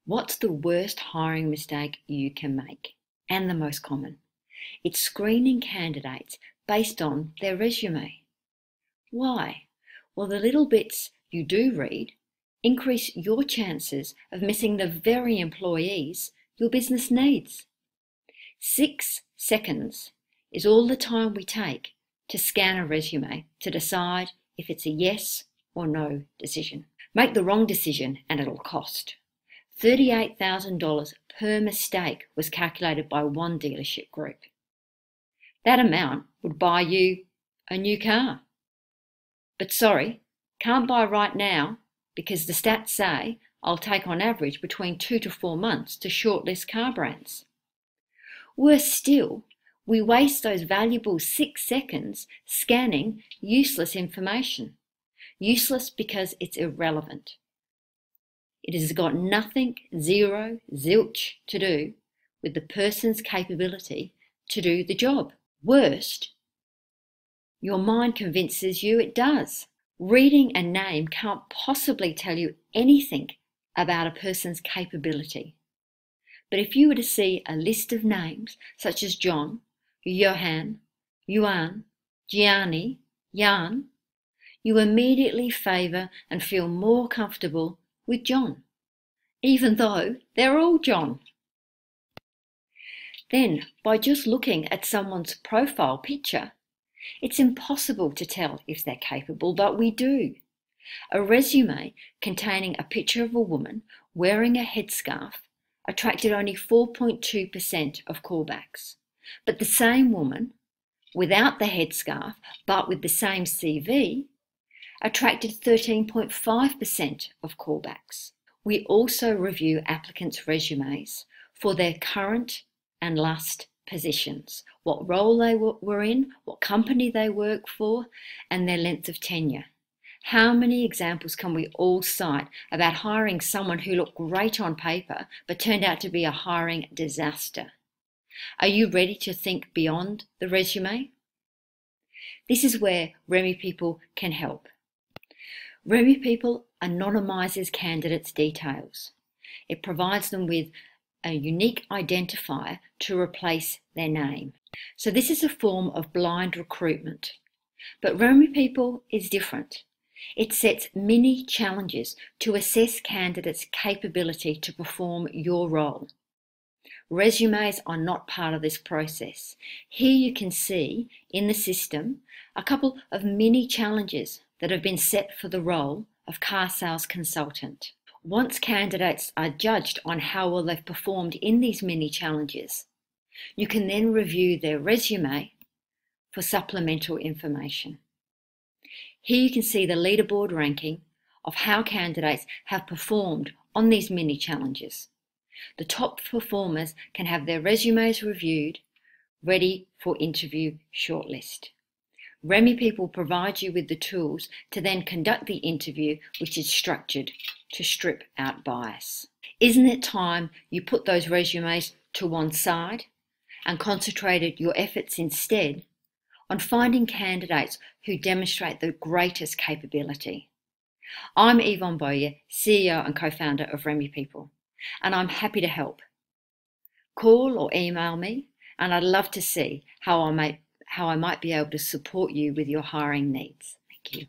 What's the worst hiring mistake you can make? And the most common? It's screening candidates based on their resume. Why? Well, the little bits you do read increase your chances of missing the very employees your business needs. 6 seconds is all the time we take to scan a resume to decide if it's a yes or no decision. Make the wrong decision and it'll cost. $38,000 per mistake was calculated by one dealership group. That amount would buy you a new car. But sorry, can't buy right now because the stats say I'll take on average between 2 to 4 months to shortlist car brands. Worse still, we waste those valuable 6 seconds scanning useless information. Useless because it's irrelevant. It has got nothing, zero, zilch to do with the person's capability to do the job. Worst, your mind convinces you it does. Reading a name can't possibly tell you anything about a person's capability. But if you were to see a list of names such as John, Johan, Yuan, Gianni, Jan, you immediately favour and feel more comfortable with John, even though they're all John. Then, by just looking at someone's profile picture, it's impossible to tell if they're capable, but we do. A resume containing a picture of a woman wearing a headscarf attracted only 4.2% of callbacks. But the same woman, without the headscarf, but with the same CV, attracted 13.5% of callbacks. We also review applicants' resumes for their current and last positions, what role they were in, what company they work for, and their length of tenure. How many examples can we all cite about hiring someone who looked great on paper but turned out to be a hiring disaster? Are you ready to think beyond the resume? This is where Remy People can help. Remy People anonymises candidates' details. It provides them with a unique identifier to replace their name. So this is a form of blind recruitment. But Remy People is different. It sets mini challenges to assess candidates' capability to perform your role. Resumes are not part of this process. Here you can see in the system a couple of mini challenges that have been set for the role of car sales consultant. Once candidates are judged on how well they've performed in these mini challenges, you can then review their resume for supplemental information. Here you can see the leaderboard ranking of how candidates have performed on these mini challenges. The top performers can have their resumes reviewed, ready for interview shortlist. Remy People provide you with the tools to then conduct the interview, which is structured to strip out bias. Isn't it time you put those resumes to one side and concentrated your efforts instead on finding candidates who demonstrate the greatest capability? I'm Yvonne Boyer, CEO and co-founder of Remy People, and I'm happy to help. Call or email me, and I'd love to see how I might be able to support you with your hiring needs. Thank you.